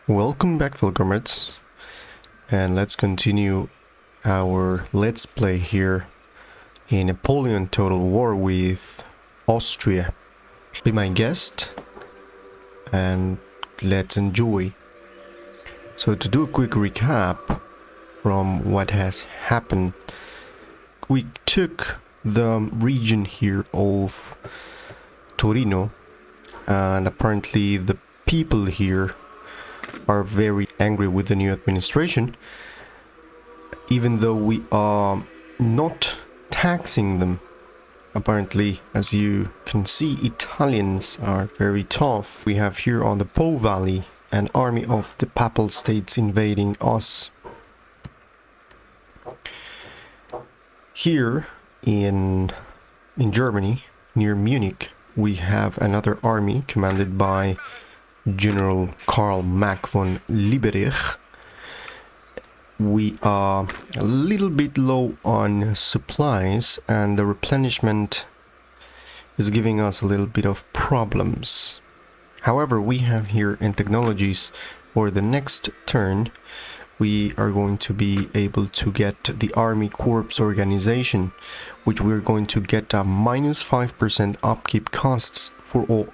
Welcome back, pilgrims, and let's continue our Let's Play here in Napoleon Total War with Austria. Be my guest, and let's enjoy. So to do a quick recap from what has happened, we took the region here of Torino, and apparently the people here are very angry with the new administration, even though we are not taxing them. Apparently, as you can see, Italians are very tough. We have here on the Po Valley an army of the Papal States invading us. Here in Germany, near Munich, we have another army commanded by General Karl Mack von Lieberich. We are a little bit low on supplies, and the replenishment is giving us a little bit of problems. However, we have here in technologies for the next turn. We are going to be able to get the Army Corps organization, which we're going to get a minus 5% upkeep costs for all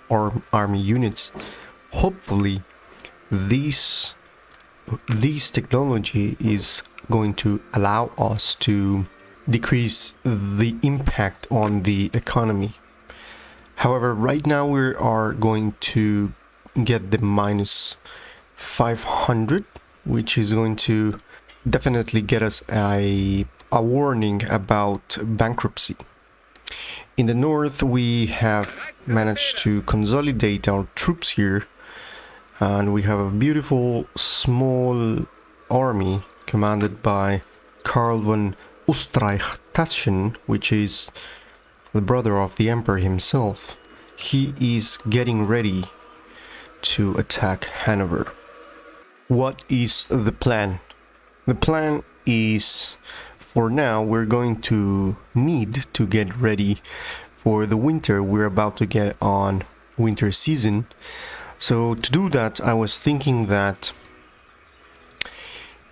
army units. Hopefully this technology is going to allow us to decrease the impact on the economy. However, right now we are going to get the minus 500, which is going to definitely get us a warning about bankruptcy. In the north, we have managed to consolidate our troops here, and we have a beautiful small army commanded by Karl von Österreich-Taschen, which is the brother of the emperor himself. He is getting ready to attack Hanover. What is the plan? The plan is, for now, we're going to need to get ready for the winter. We're about to get on winter season. So to do that, I was thinking that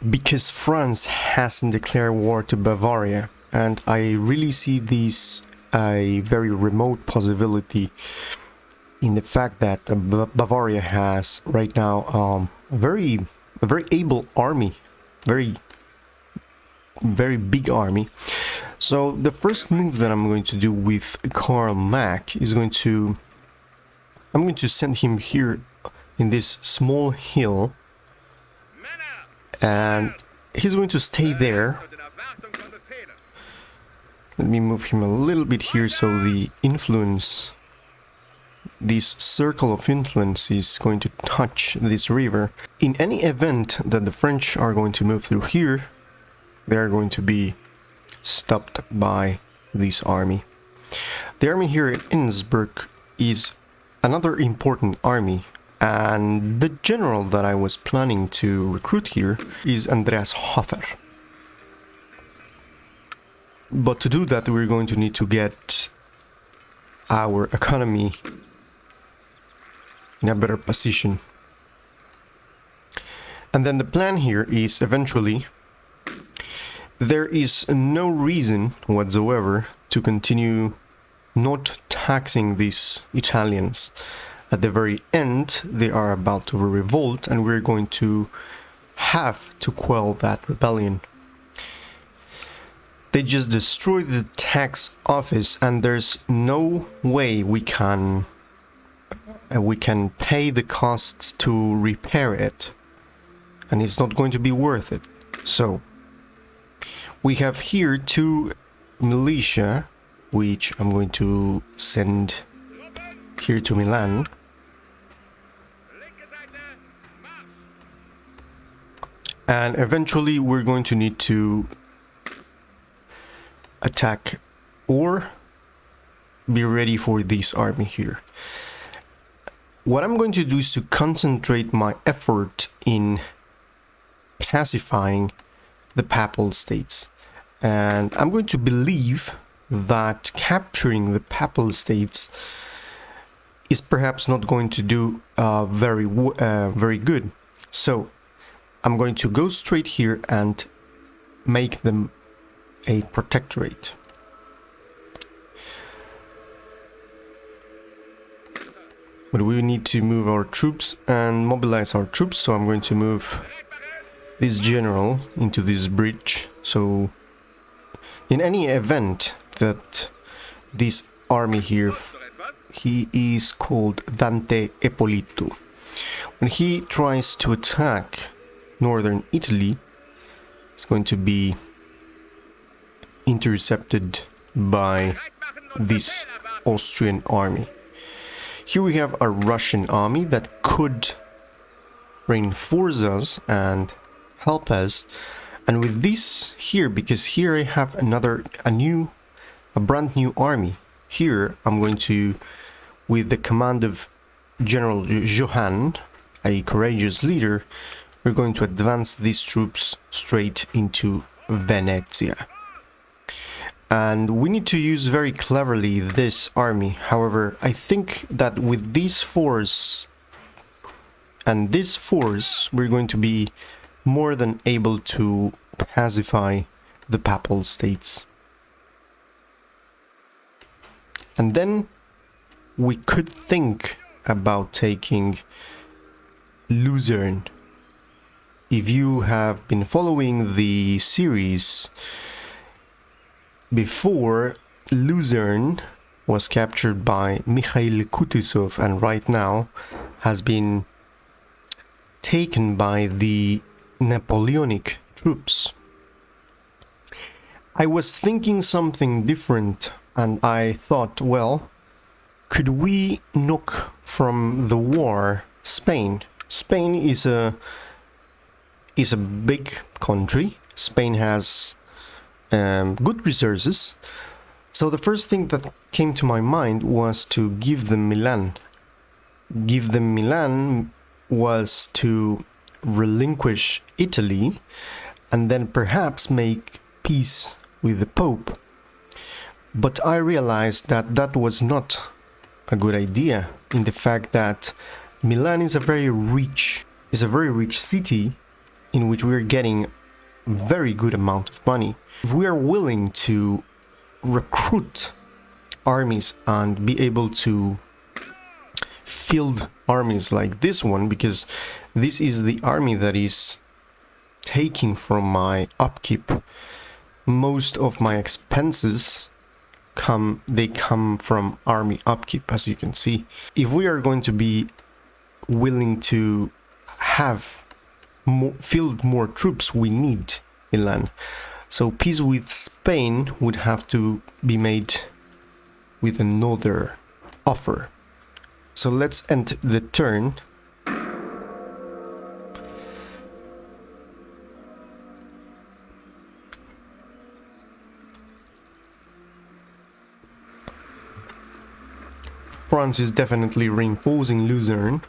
because France hasn't declared war to Bavaria, and I really see this a very remote possibility in the fact that Bavaria has right now a very able army, very big army. So the first move that I'm going to do with Karl Mack is I'm going to send him here in this small hill, and he's going to stay there. Let me move him a little bit here so the influence, this circle of influence, is going to touch this river. In any event that the French are going to move through here, they are going to be stopped by this army. The army here at Innsbruck is another important army, and the general that I was planning to recruit here is Andreas Hofer. But to do that, we're going to need to get our economy in a better position. And then the plan here is eventually, there is no reason whatsoever to continue not taxing these Italians. At the very end, they are about to revolt, and we're going to have to quell that rebellion. They just destroyed the tax office, and there's no way we can pay the costs to repair it, and it's not going to be worth it. So we have here two militia, which I'm going to send here to Milan. And eventually we're going to need to attack or be ready for this army here. What I'm going to do is to concentrate my effort in pacifying the Papal States. And I'm going to believe that capturing the Papal States is perhaps not going to do very good. So I'm going to go straight here and make them a protectorate. But we need to move our troops and mobilize our troops, so I'm going to move this general into this bridge. So in any event that this army here, he is called Dante Ippolito. When he tries to attack northern Italy, it's going to be intercepted by this Austrian army. Here we have a Russian army that could reinforce us and help us. And with this here, because here I have a brand new army. Here I'm going to, with the command of General Johann, a courageous leader, we're going to advance these troops straight into Venezia. And we need to use very cleverly this army. However, I think that with this force and this force, we're going to be more than able to pacify the Papal States. And then we could think about taking Luzerne. If you have been following the series, before, Luzerne was captured by Mikhail Kutuzov and right now has been taken by the Napoleonic troops. I was thinking something different and I thought, well, could we knock from the war Spain? Spain is a big country. Spain has good resources. So the first thing that came to my mind was to give them Milan. Give them Milan was to relinquish Italy and then perhaps make peace with the Pope. But I realized that that was not a good idea, in the fact that Milan is a very rich city in which we're getting very good amount of money. If we are willing to recruit armies and be able to field armies like this one, because this is the army that is taking from my upkeep. Most of my expenses come from army upkeep, as you can see. If we are going to be willing to have field more troops, we need Milan. So peace with Spain would have to be made with another offer. So let's end the turn. France is definitely reinforcing Luzerne.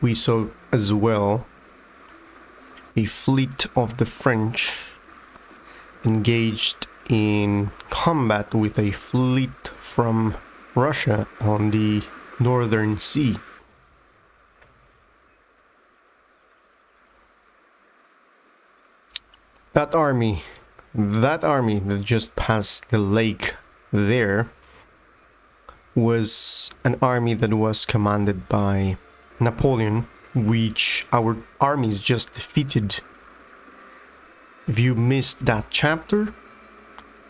We saw as well a fleet of the French engaged in combat with a fleet from Russia on the Northern Sea. That army that just passed the lake there was an army that was commanded by Napoleon, which our armies just defeated. If you missed that chapter,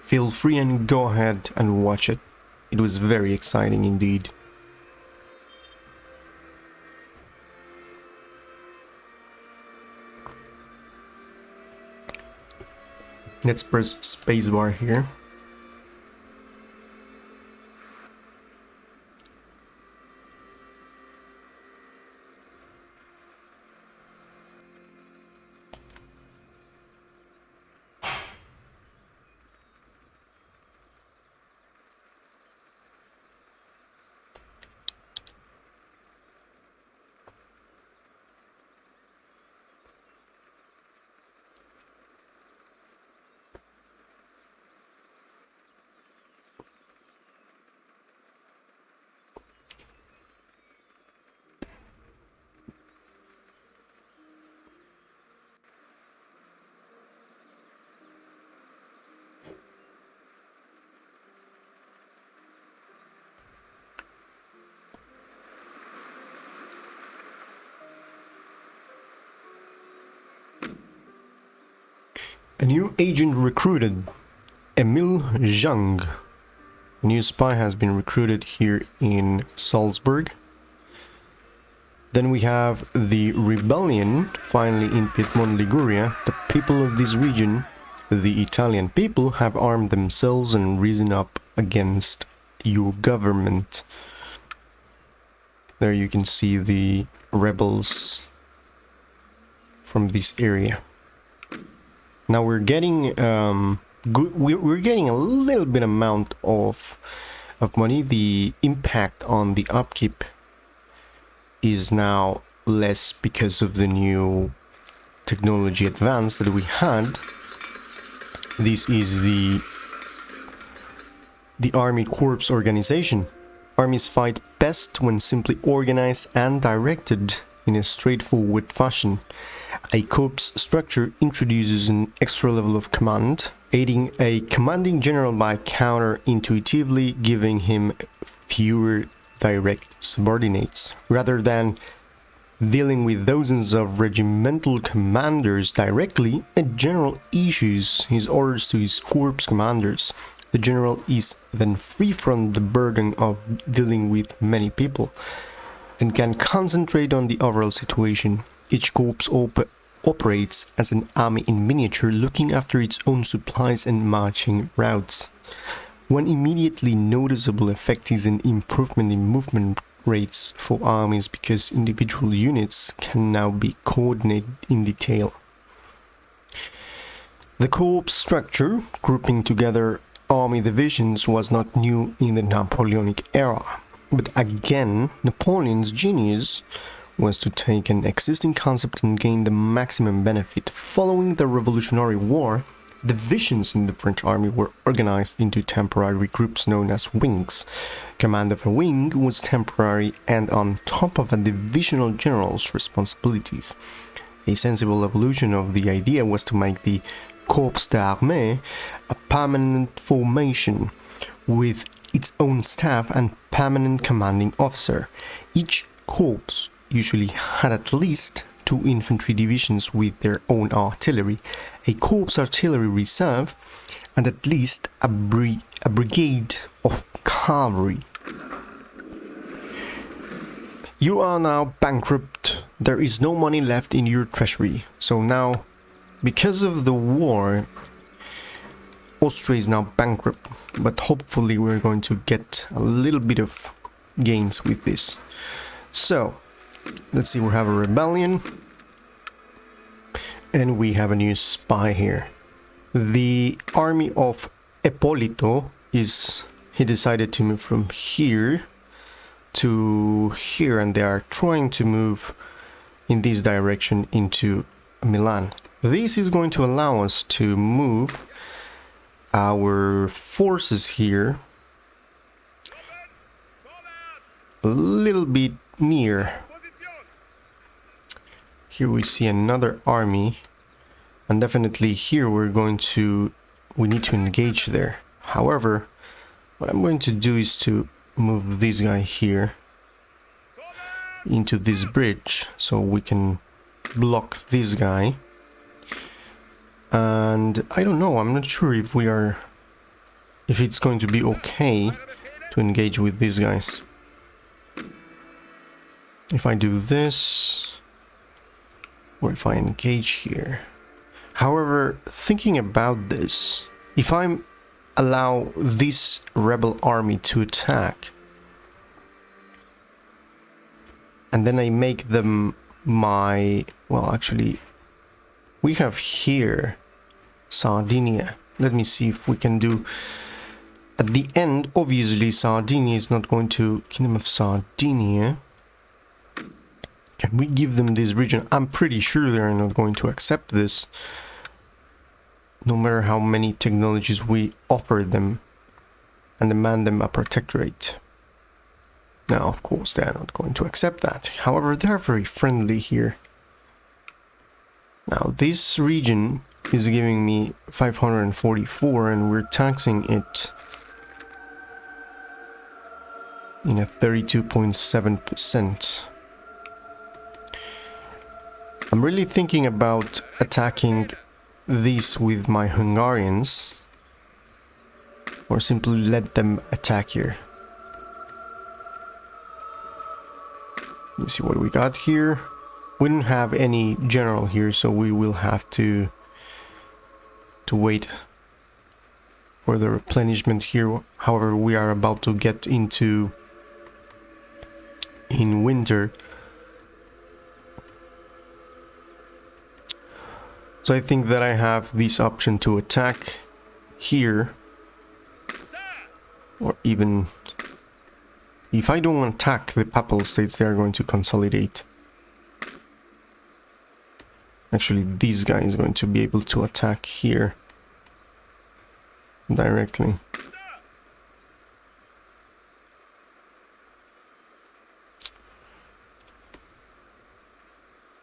feel free and go ahead and watch it. It was very exciting indeed. Let's press spacebar here. A new agent recruited, Emil Zhang. A new spy has been recruited here in Salzburg. Then we have the rebellion, finally in Piedmont, Liguria. The people of this region, the Italian people, have armed themselves and risen up against your government. There you can see the rebels from this area. Now we're getting we're getting a little bit amount of money. The impact on the upkeep is now less because of the new technology advance that we had. This is the Army Corps organization. Armies fight best when simply organized and directed in a straightforward fashion. A corps structure introduces an extra level of command, aiding a commanding general by counterintuitively giving him fewer direct subordinates. Rather than dealing with dozens of regimental commanders directly, a general issues his orders to his corps commanders. The general is then free from the burden of dealing with many people and can concentrate on the overall situation. Each corps operates as an army in miniature, looking after its own supplies and marching routes. One immediately noticeable effect is an improvement in movement rates for armies because individual units can now be coordinated in detail. The corps structure, grouping together army divisions, was not new in the Napoleonic era, but again, Napoleon's genius was to take an existing concept and gain the maximum benefit. Following the Revolutionary War, divisions in the French army were organized into temporary groups known as wings. Command of a wing was temporary and on top of a divisional general's responsibilities. A sensible evolution of the idea was to make the Corps d'Armée a permanent formation with its own staff and permanent commanding officer. Each corps usually had at least 2 infantry divisions with their own artillery, a corps artillery reserve, and at least a brigade of cavalry. You are now bankrupt. There is no money left in your treasury. So now, because of the war, Austria is now bankrupt, but hopefully we're going to get a little bit of gains with this. So, let's see, we have a rebellion. And we have a new spy here. The army of Ippolito he decided to move from here to here, and they are trying to move in this direction into Milan. This is going to allow us to move our forces here a little bit near. Here we see another army, and definitely here we need to engage there. However, what I'm going to do is to move this guy here into this bridge so we can block this guy. And I don't know, I'm not sure if it's going to be okay to engage with these guys. If I do this, or if I engage here. However, thinking about this, if I allow this rebel army to attack, and then I make them my... well, actually, we have here Sardinia. Let me see if we can do... at the end, obviously, Sardinia is not going to... Kingdom of Sardinia... Can we give them this region? I'm pretty sure they're not going to accept this. No matter how many technologies we offer them and demand them a protectorate. Now, of course, they're not going to accept that. However, they're very friendly here. Now, this region is giving me 544 and we're taxing it in a 32.7%. I'm really thinking about attacking this with my Hungarians, or simply let them attack here. Let's see what we got here. We don't have any general here, so we will have to wait for the replenishment here. However, we are about to get into in winter, so I think that I have this option to attack here, or even if I don't attack the Papal States, they are going to consolidate. Actually, this guy is going to be able to attack here directly.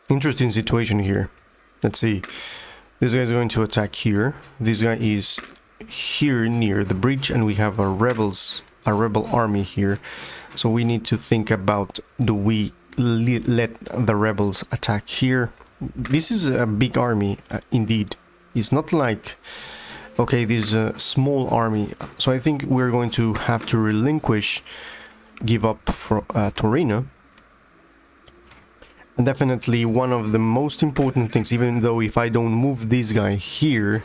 Interesting situation here. Let's see. This guy is going to attack here. This guy is here near the bridge, and we have a rebel army here. So we need to think about, do we let the rebels attack here? This is a big army, indeed. It's not like, okay, this is a small army. So I think we're going to have to relinquish, give up for Torino. And definitely one of the most important things, even though if I don't move this guy here,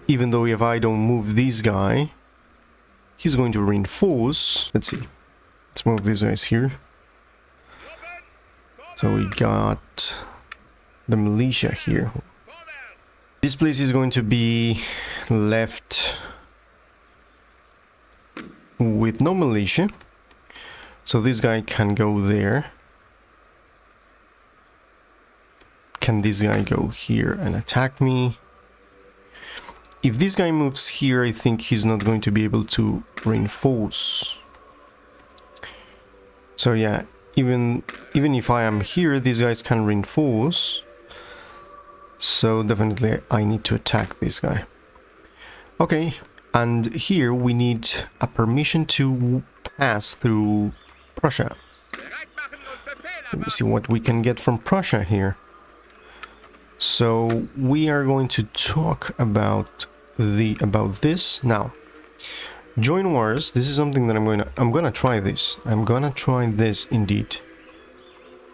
even though if I don't move this guy, he's going to reinforce. Let's see. Let's move these guys here. So we got the militia here. This place is going to be left with no militia. So this guy can go there. Can this guy go here and attack me? If this guy moves here, I think he's not going to be able to reinforce. So yeah, even if I am here, these guys can reinforce. So definitely I need to attack this guy. Okay, and here we need a permission to pass through Prussia. Let me see what we can get from Prussia here. So we are going to talk about this now. Join wars. This is something that I'm gonna try this. I'm gonna try this indeed,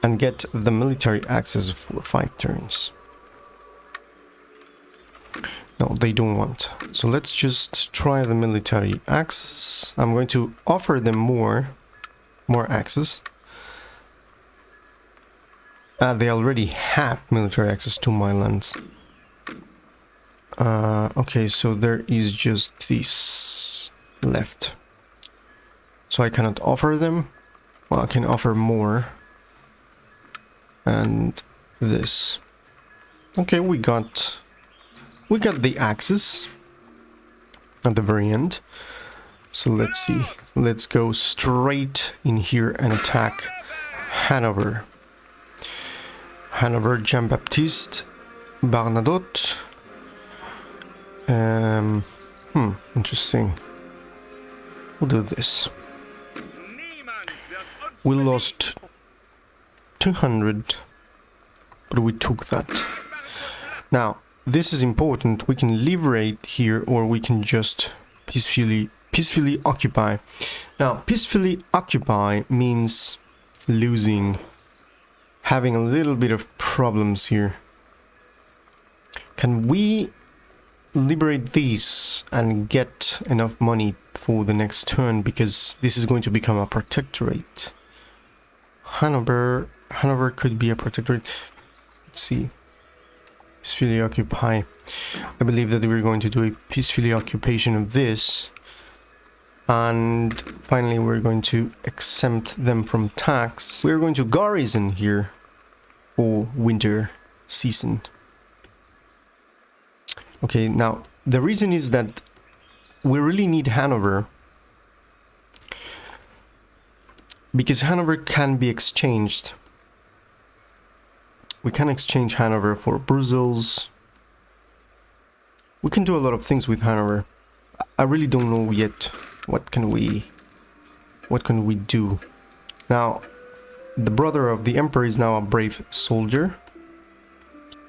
and get the military access for 5 turns. No, they don't want. So let's just try the military access. I'm going to offer them more access. They already have military access to my lands. Okay, so there is just this left. So I cannot offer them. Well, I can offer more. And this. Okay, we got the access at the very end. So let's see. Let's go straight in here and attack Hanover. Hanover, Jean-Baptiste, Bernadotte. Interesting. We'll do this. We lost 200, but we took that. Now, this is important. We can liberate here, or we can just peacefully occupy. Now, peacefully occupy means losing, having a little bit of problems here. Can we liberate these and get enough money for the next turn, because this is going to become a protectorate? Hanover could be a protectorate. Let's see. Peacefully occupy. I believe that we're going to do a peacefully occupation of this, and finally we're going to exempt them from tax. We're going to garrison here for winter season. Okay, now the reason is that we really need Hanover, because Hanover can be exchanged. We can exchange Hanover for Brussels. We can do a lot of things with Hanover. I really don't know yet what can we do. Now, the brother of the emperor is now a brave soldier.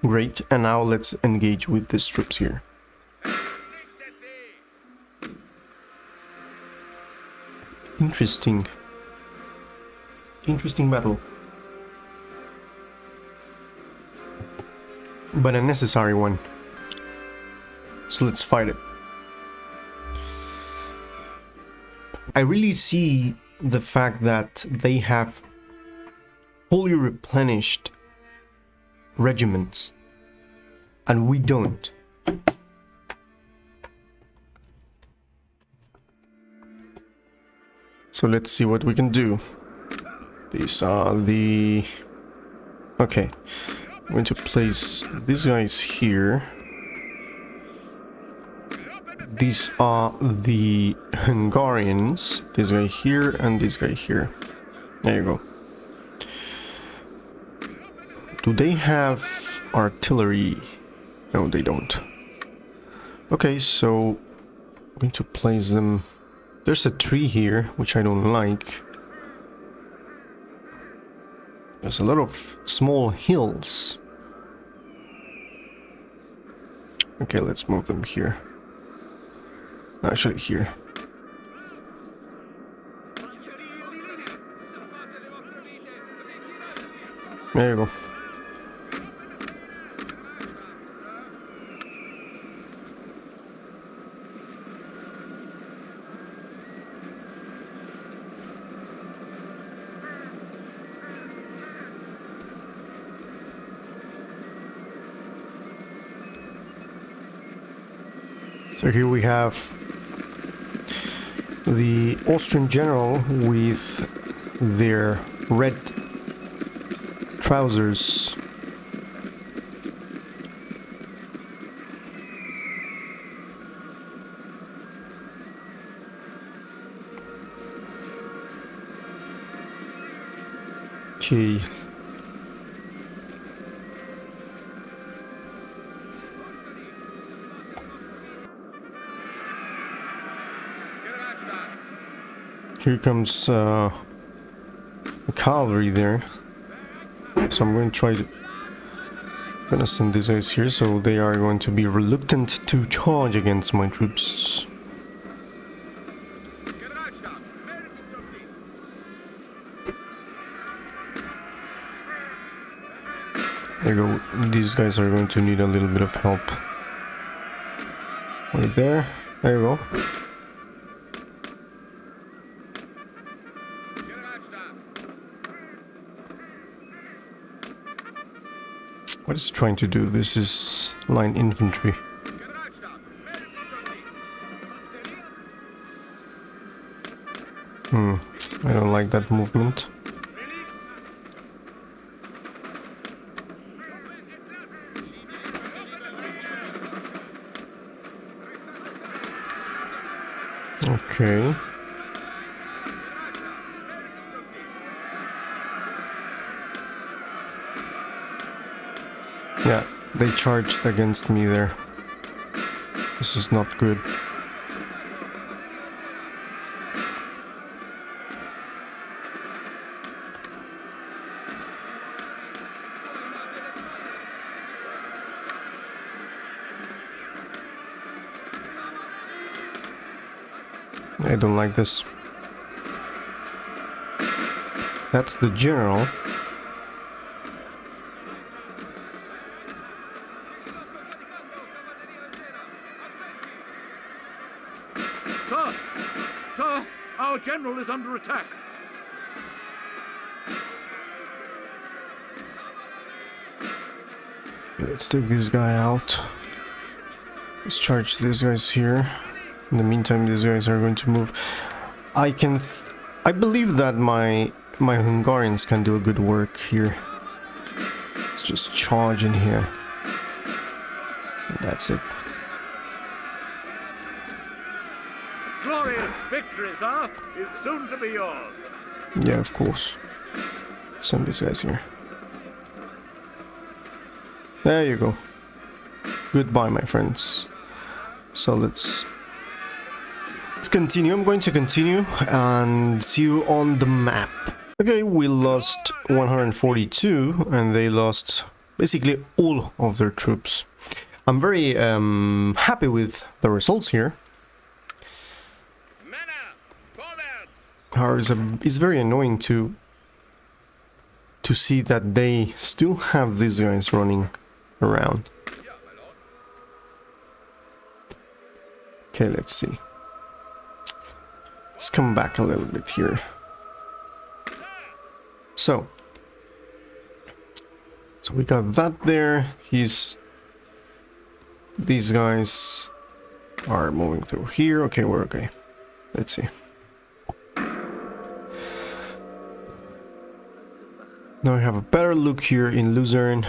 Great, and now let's engage with these troops here. Interesting. Interesting battle. But a necessary one. So let's fight it. I really see the fact that they have fully replenished regiments and we don't. So let's see what we can do. These are the... Okay, I'm going to place these guys here. These are the Hungarians. This guy here and this guy here. There you go. Do they have artillery? No, they don't. Okay, so I'm going to place them... There's a tree here, which I don't like. There's a lot of small hills. Okay, let's move them here. Actually, here. There you go. So here we have the Austrian general with their red trousers. Okay. Here comes the cavalry there. So I'm going to try to... I'm gonna send these guys here, so they are going to be reluctant to charge against my troops. There you go. These guys are going to need a little bit of help. Right there. There you go. What is it trying to do? This is line infantry. I don't like that movement. Okay. Yeah, they charged against me there. This is not good. I don't like this. That's the general. Sir, our general is under attack. Let's take this guy out. Let's charge these guys here. In the meantime, these guys are going to move. I believe that my Hungarians can do a good work here. Let's just charge in here. And that's it. Glorious victory, sir, is soon to be yours. Yeah, of course. Send these guys here. There you go. Goodbye, my friends. So let's continue. I'm going to continue and see you on the map. Okay, we lost 142 and they lost basically all of their troops. I'm very happy with the results here. However, it's very annoying to see that they still have these guys running around. Okay, let's see. Let's come back a little bit here. So we got that there. These guys are moving through here. Okay, we're okay. Let's see. Now we have a better look here in Luzerne.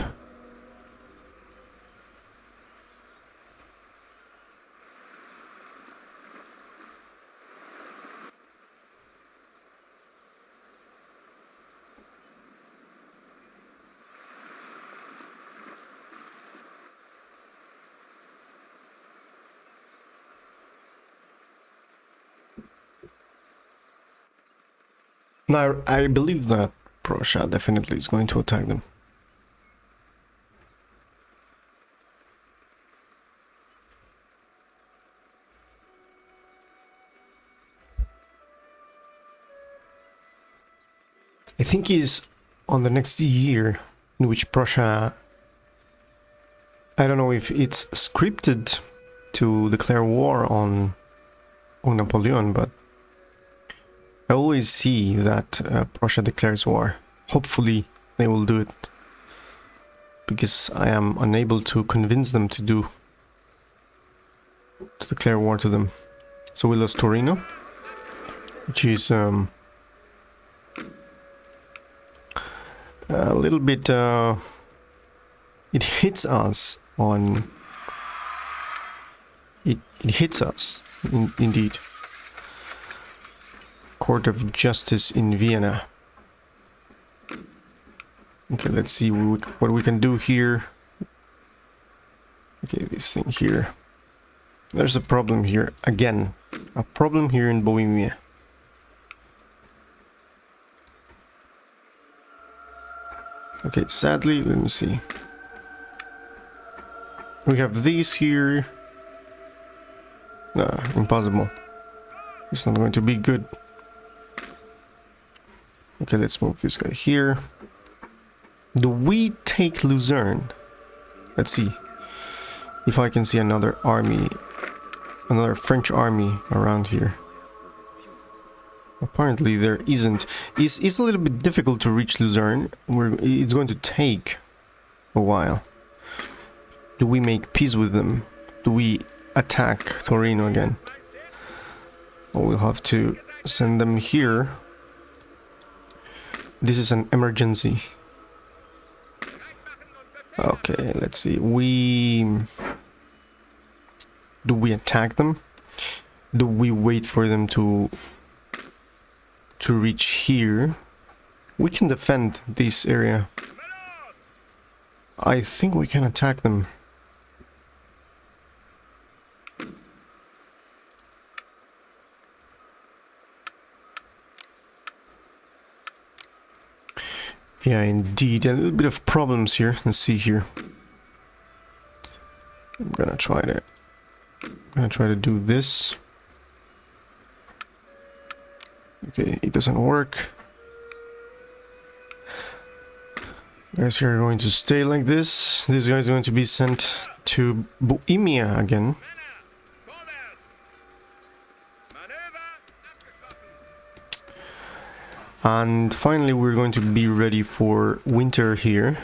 Now, I believe that Prussia definitely is going to attack them. I think he's on the next year in which Prussia... I don't know if it's scripted to declare war on Napoleon, but I always see that Prussia declares war. Hopefully they will do it, because I am unable to convince them to declare war to them. So we lost Torino, which is a little bit... it hits us on... It hits us, indeed. Court of Justice in Vienna. Okay, let's see what we can do here. Okay, this thing here. There's a problem here again. A problem here in Bohemia. Okay, sadly, let me see. We have these here. No, impossible. It's not going to be good. Okay, let's move this guy here. Do we take Luzerne? Let's see if I can see another army, another French army around here. Apparently there isn't. It's a little bit difficult to reach Luzerne. It's going to take a while. Do we make peace with them? Do we attack Torino again? Or we'll have to send them here. This is an emergency. Okay, let's see. Do we attack them? Do we wait for them to reach here? We can defend this area. I think we can attack them. Yeah, indeed. A little bit of problems here. Let's see here. I'm gonna try to do this. Okay, it doesn't work. Guys here are going to stay like this. This guy is going to be sent to Bohemia again. And finally we're going to be ready for winter here.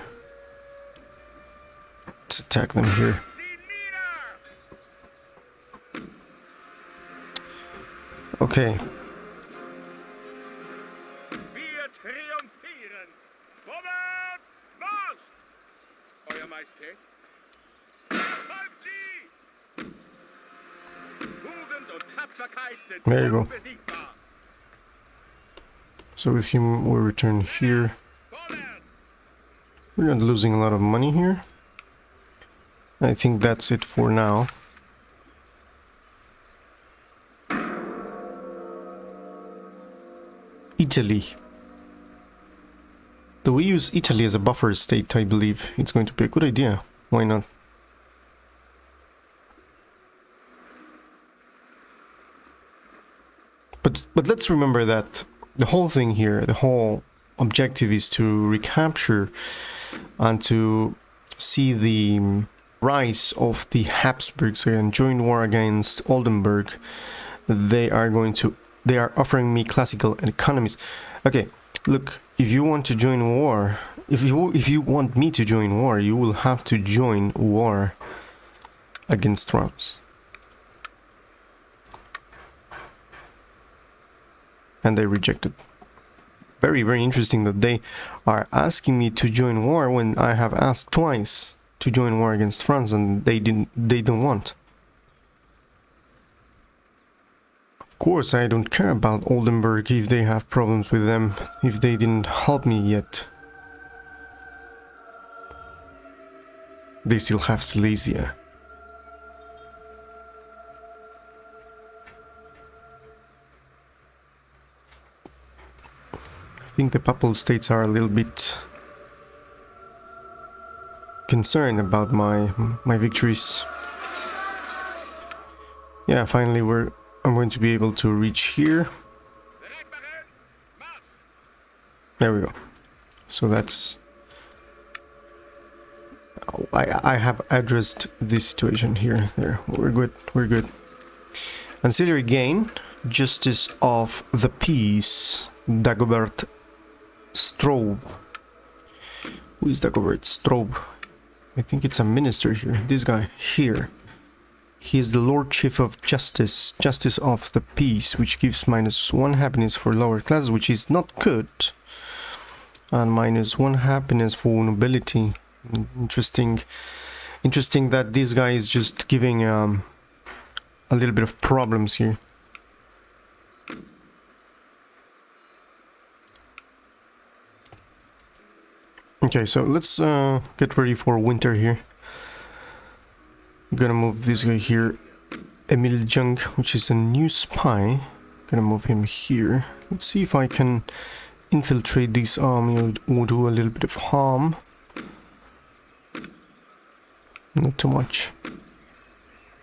Let's attack them here. Okay. There you go. So with him we'll return here. We're not losing a lot of money here. I think that's it for now. Italy. Do we use Italy as a buffer state? I believe it's going to be a good idea. Why not? But let's remember that the whole thing here, the whole objective is to recapture and to see the rise of the Habsburgs and join war against Oldenburg. They are offering me classical economies. Okay, look, if you want to join war, if you want me to join war, you will have to join war against France. And they rejected. Very, very interesting that they are asking me to join war when I have asked twice to join war against France and they don't want. Of course, I don't care about Oldenburg if they have problems with them, if they didn't help me yet. They still have Silesia. I think the Papal States are a little bit concerned about my victories. Yeah, finally I'm going to be able to reach here. There we go. So that's... I have addressed this situation here. There, we're good, we're good. Ancillary gain, Justice of the Peace, Dagobert Straub. Who is Dagobert Straub? I think it's a minister here. This guy here. He is the Lord Chief of Justice, Justice of the Peace, which gives -1 happiness for lower classes, which is not good. And -1 happiness for nobility. Interesting that this guy is just giving a little bit of problems here. Okay, so let's get ready for winter here. I'm gonna move this guy here, Emil Jung, which is a new spy. Gonna move him here. Let's see if I can infiltrate this army or do a little bit of harm. Not too much.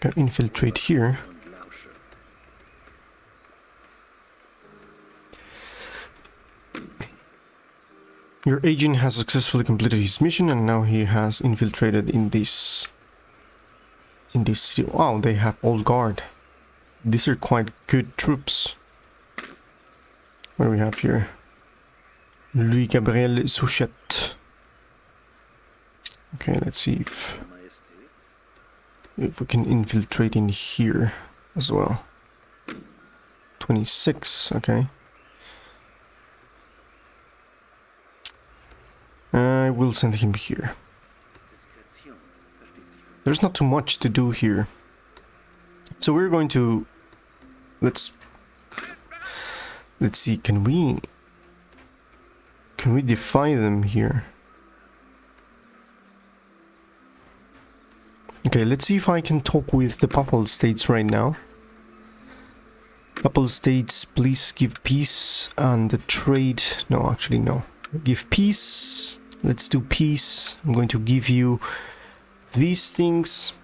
Gonna infiltrate here. Your agent has successfully completed his mission and now he has infiltrated in this city. Wow, they have old guard. These are quite good troops. What do we have here? Louis Gabriel Souchet. Okay, let's see if we can infiltrate in here as well. 26, okay. I will send him here. There's not too much to do here. So we're going to... Let's see, can we defy them here? Okay, let's see if I can talk with the Papal States right now. Papal States, please give peace and the trade... No, actually no. Give peace. Let's do peace. I'm going to give you these things.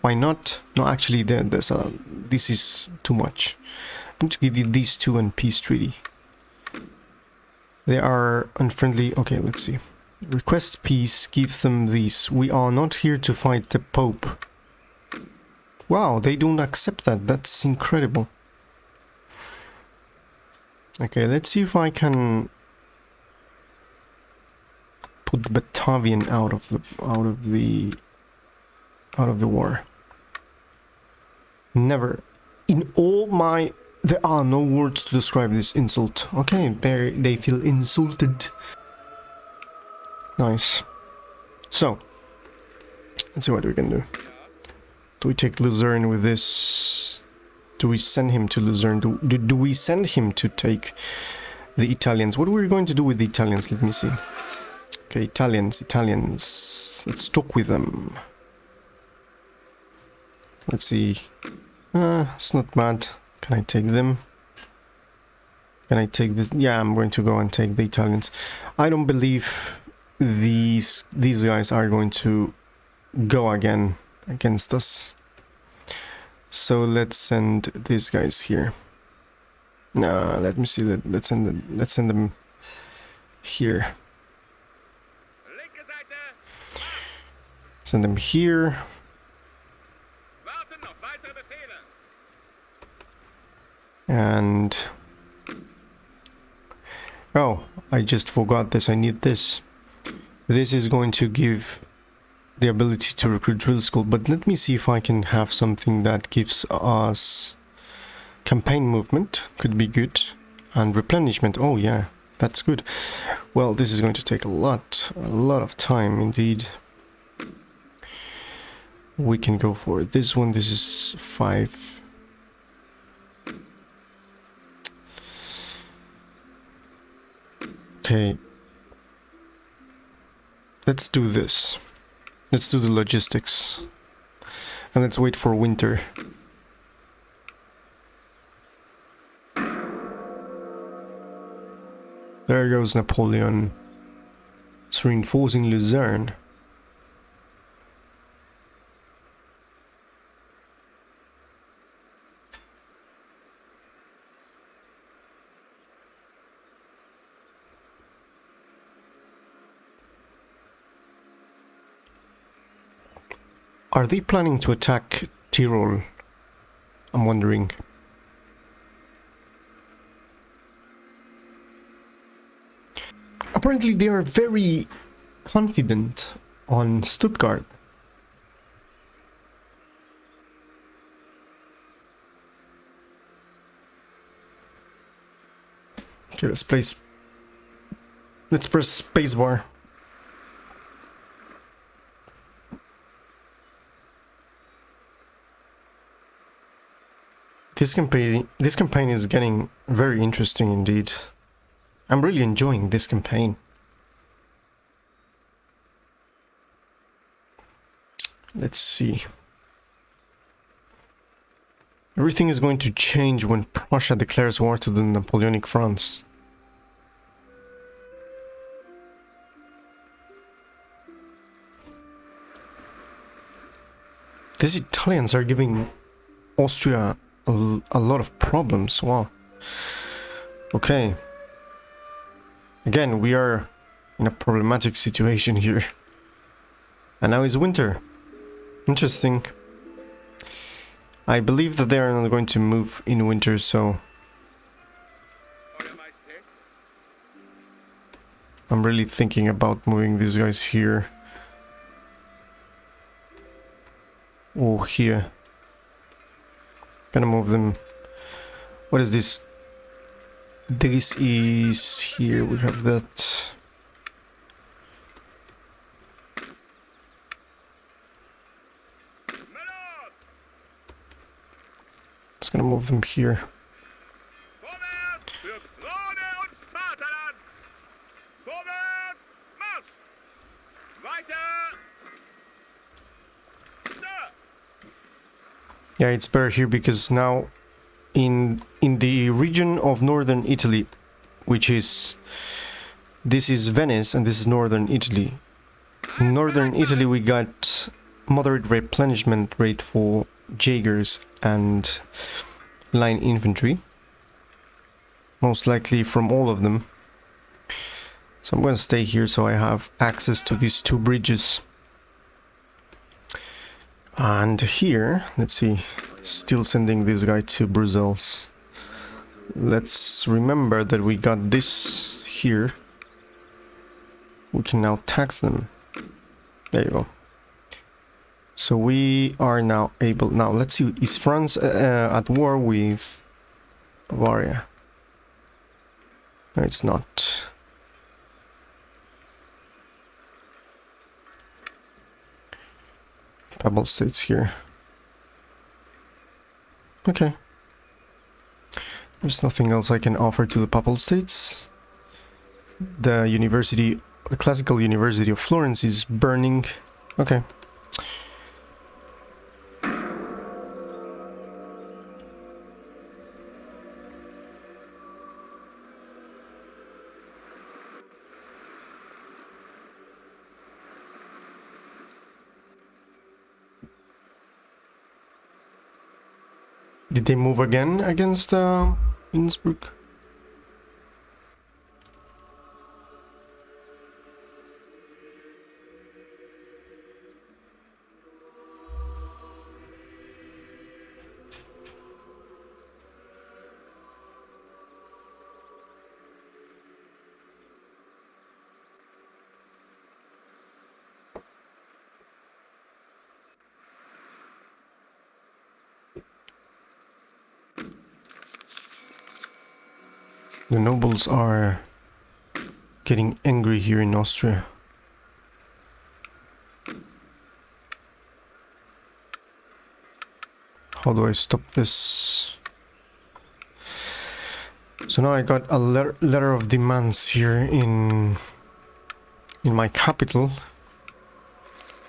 Why not? No, actually, this is too much. I'm going to give you these two and peace treaty. They are unfriendly. Okay, let's see. Request peace. Give them these. We are not here to fight the Pope. Wow, they don't accept that. That's incredible. Okay, let's see if I can put Batavian out of the war. Never. In all my... There are no words to describe this insult. Okay, they feel insulted. Nice. So, let's see what we can do. Do we take Luzerne with this? Do we send him to Luzerne? Do we send him to take the Italians? What are we going to do with the Italians? Let me see. Okay, Italians. Let's talk with them. Let's see. It's not bad. Can I take them? Can I take this? Yeah, I'm going to go and take the Italians. I don't believe these guys are going to go again against us. So let's send these guys here. No, let me see that. Let's send them here. Send them here. And oh, I just forgot this. I need this. This is going to give the ability to recruit drill school, but let me see if I can have something that gives us campaign movement. Could be good. And replenishment. Oh yeah, that's good. Well, this is going to take a lot of time indeed. We can go for this one. This is 5. Okay. Let's do this. Let's do the logistics. And let's wait for winter. There goes Napoleon. It's reinforcing Luzerne. Are they planning to attack Tyrol? I'm wondering. Apparently they are very confident on Stuttgart. Okay, let's press spacebar. This campaign is getting very interesting indeed. I'm really enjoying this campaign. Let's see. Everything is going to change when Prussia declares war to the Napoleonic France. These Italians are giving Austria a lot of problems. Wow. Okay. Again, we are in a problematic situation here. And now is winter. Interesting. I believe that they are not going to move in winter, so I'm really thinking about moving these guys here. Or here. Gonna move them. What is this? This is here. We have that. Just gonna move them here. Yeah, it's better here because now in the region of northern Italy, which is this is Venice and this is northern Italy. In northern Italy we got moderate replenishment rate for Jaegers and line infantry, most likely from all of them. So I'm going to stay here so I have access to these 2 bridges. And here, let's see, still sending this guy to Brussels. Let's remember that we got this here. We can now tax them. There you go. So we are now able... Now, let's see, is France at war with Bavaria? No, it's not. Papal States here. Okay. There's nothing else I can offer to the Papal States. The university, the classical University of Florence is burning. Okay. Did they move again against Innsbruck? The nobles are getting angry here in Austria. How do I stop this? So now I got a letter of demands here in my capital.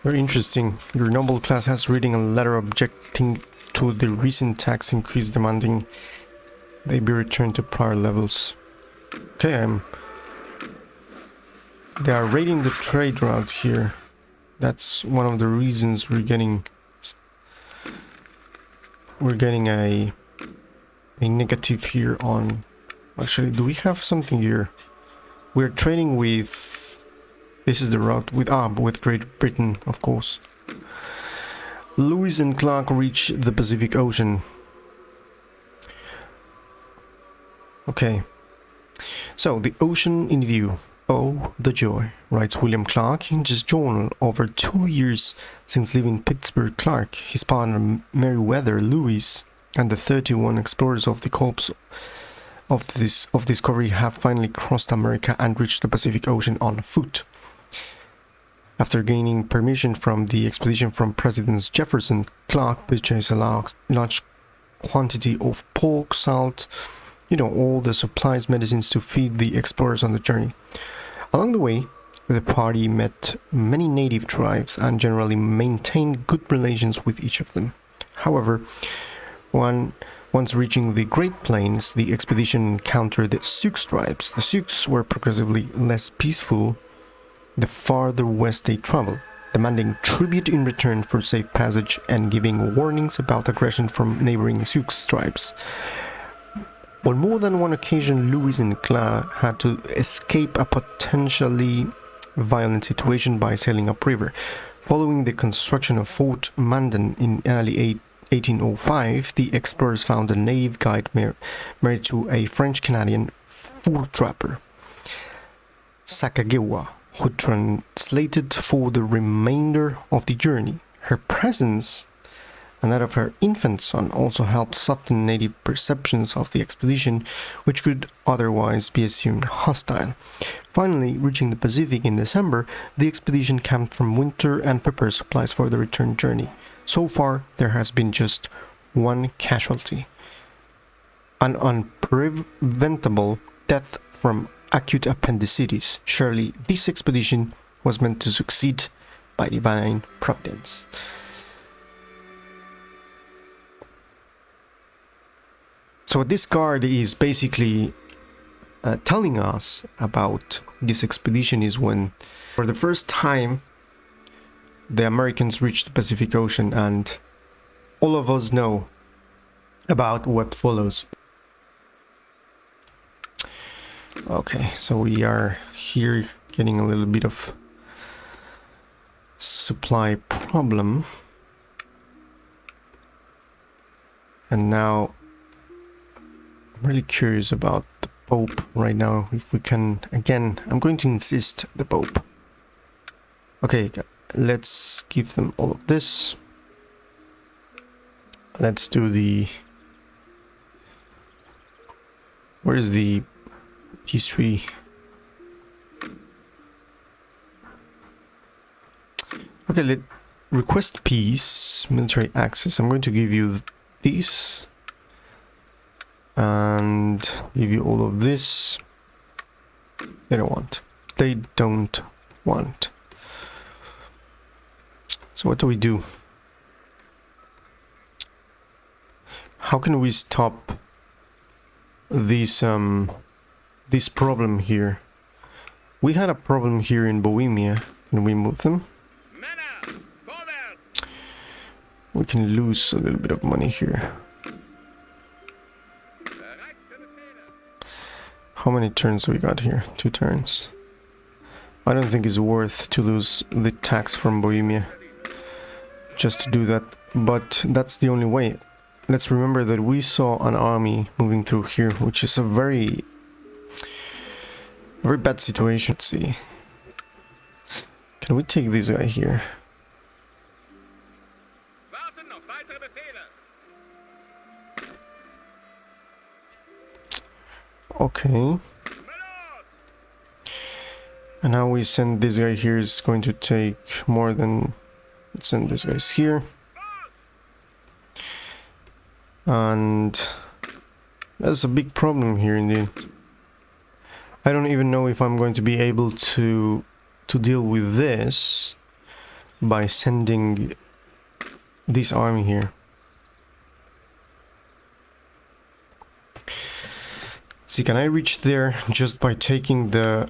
Very interesting. Your noble class has reading a letter objecting to the recent tax increase, demanding they be returned to prior levels. Okay, they are raiding the trade route here. That's one of the reasons we're getting a negative here on. Actually, do we have something here? We're trading with. This is the route with Great Britain, of course. Lewis and Clark reach the Pacific Ocean. Okay. So, the ocean in view. Oh, the joy, writes William Clark in his journal. Over 2 years since leaving Pittsburgh, Clark, his partner Meriwether Lewis, and the 31 explorers of the Corps of Discovery have finally crossed America and reached the Pacific Ocean on foot. After gaining permission from the expedition from President Jefferson, Clark purchased a large quantity of pork, salt, all the supplies, medicines to feed the explorers on the journey. Along the way, the party met many native tribes and generally maintained good relations with each of them. However, once reaching the Great Plains, the expedition encountered the Sioux tribes. The Sioux were progressively less peaceful the farther west they traveled, demanding tribute in return for safe passage and giving warnings about aggression from neighboring Sioux tribes. On more than one occasion, Lewis and Clark had to escape a potentially violent situation by sailing upriver. Following the construction of Fort Mandan in early 1805, the explorers found a native guide married to a French-Canadian fur trapper, Sacagawea, who translated for the remainder of the journey. Her presence and that of her infant son also helped soften native perceptions of the expedition, which could otherwise be assumed hostile. Finally, reaching the Pacific in December, the expedition camped from winter and prepared supplies for the return journey. So far, there has been just one casualty: an unpreventable death from acute appendicitis. Surely, this expedition was meant to succeed by divine providence. So what this card is basically telling us about this expedition is when, for the first time, the Americans reached the Pacific Ocean, and all of us know about what follows. Okay, so we are here getting a little bit of supply problem. And now I'm really curious about the Pope right now. If we can, again, I'm going to insist the Pope. Okay, let's give them all of this. Let's do the... Where is the G3? Okay, request peace, military access. I'm going to give you these. And give you all of this. They don't want. They don't want. So what do we do? How can we stop this this problem here? We had a problem here in Bohemia. Can we move them? We can lose a little bit of money here. How many turns do we got here? 2 turns. I don't think it's worth to lose the tax from Bohemia just to do that, but that's the only way. Let's remember that we saw an army moving through here, which is a very bad situation. Let's see. Can we take this guy here? Okay. And now we send this guy here is going to take more than... Let's send this guys here. And that's a big problem here indeed. I don't even know if I'm going to be able to deal with this by sending this army here. See, can I reach there just by taking the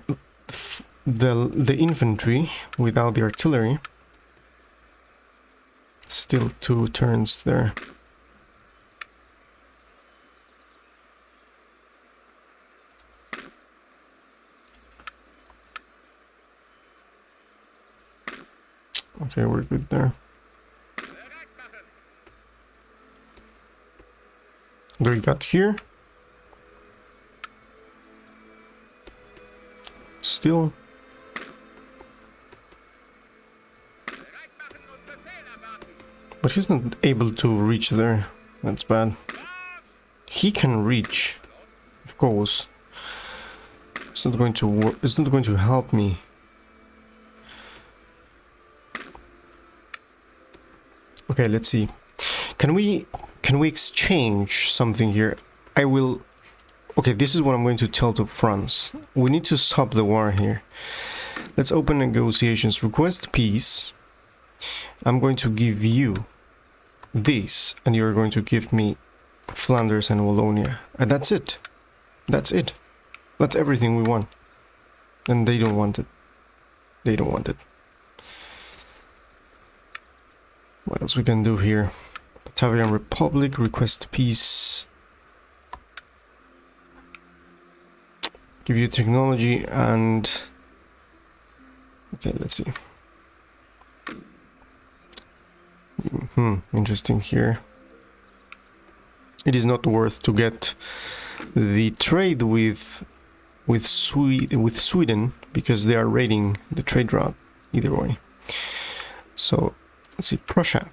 infantry without the artillery? Still 2 turns there. Okay, we're good there. What do we got here? Still. But he's not able to reach there. That's bad. He can reach, of course. It's not going to work. It's not going to help me. Okay, let's see. Can we exchange something here? I will. Okay, this is what I'm going to tell to France. We need to stop the war here. Let's open negotiations. Request peace. I'm going to give you this, and you're going to give me Flanders and Wallonia. And that's it. That's it. That's everything we want. And they don't want it. They don't want it. What else we can do here? Batavian Republic, request peace. Give you technology and... Okay, let's see. Interesting here. It is not worth to get the trade with Sweden because they are raiding the trade route either way. So let's see, Prussia.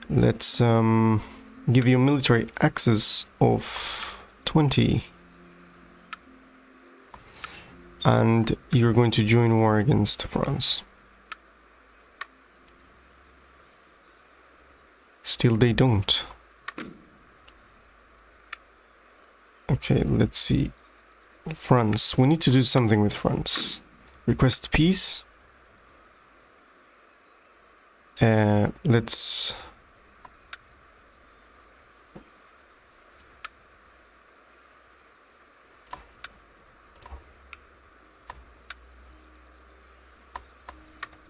Let's give you military access of 20. And you're going to join war against France. Still they don't. Okay, let's see. France. We need to do something with France. Request peace. Let's...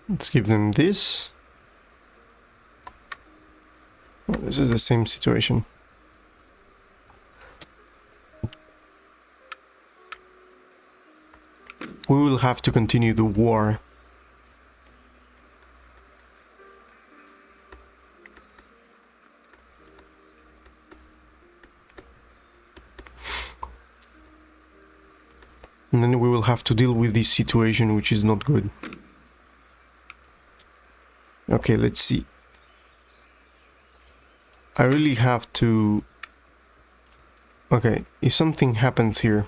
Let's give them this. Well, this is the same situation. We will have to continue the war. And then we will have to deal with this situation, which is not good. Okay, let's see. I really have to... Okay, if something happens here,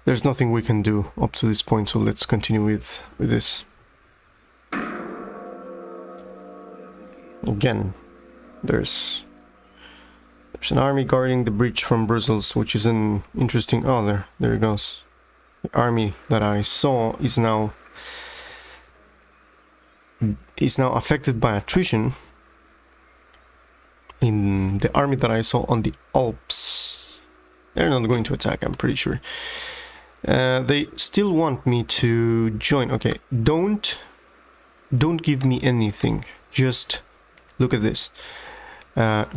there's nothing we can do up to this point, so let's continue with this. Again, there's an army guarding the bridge from Brussels, which is an interesting... Oh, there it goes. The army that I saw is now affected by attrition. In the army that I saw on the Alps, they're not going to attack, I'm pretty sure. They still want me to join. Okay, don't give me anything, just look at this.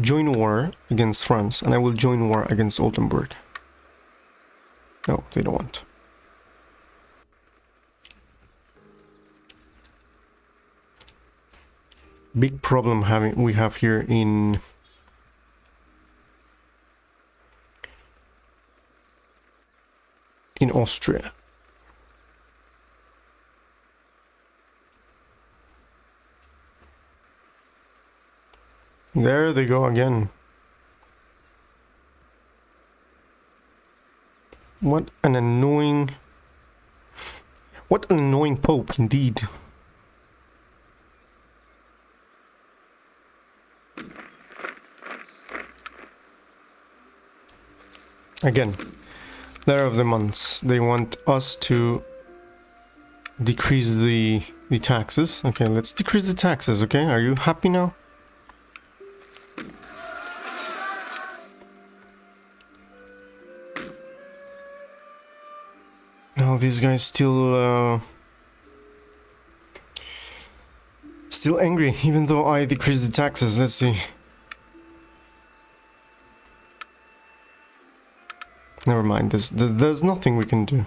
join war against France, and I will join war against Oldenburg. No, they don't want. Big problem we have here in Austria. There they go again. What an annoying pope indeed. Again, there of the months. They want us to decrease the taxes. Okay, let's decrease the taxes, okay? Are you happy now? Now these guys still angry, even though I decreased the taxes. Let's see. Never mind, there's nothing we can do.